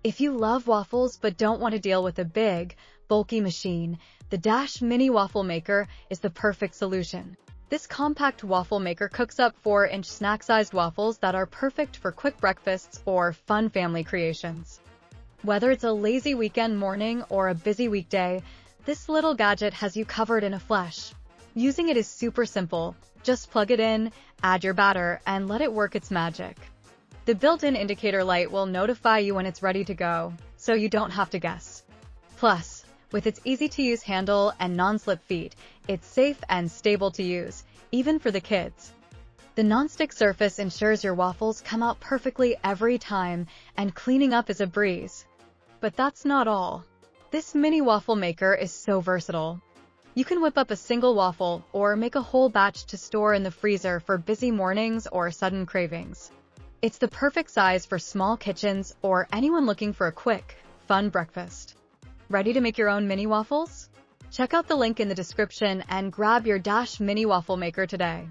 If you love waffles but don't want to deal with a big, bulky machine, the Dash Mini Waffle Maker is the perfect solution. This compact waffle maker cooks up 4-inch snack-sized waffles that are perfect for quick breakfasts or fun family creations. Whether it's a lazy weekend morning or a busy weekday, this little gadget has you covered in a flesh. Using it is super simple. Just plug it in, add your batter, and let it work its magic. The built-in indicator light will notify you when it's ready to go, so you don't have to guess. Plus, with its easy-to-use handle and non-slip feet, it's safe and stable to use, even for the kids. The non-stick surface ensures your waffles come out perfectly every time, and cleaning up is a breeze. But that's not all. This mini waffle maker is so versatile. You can whip up a single waffle or make a whole batch to store in the freezer for busy mornings or sudden cravings. It's the perfect size for small kitchens or anyone looking for a quick, fun breakfast. Ready to make your own mini waffles? Check out the link in the description and grab your Dash Mini Waffle Maker today.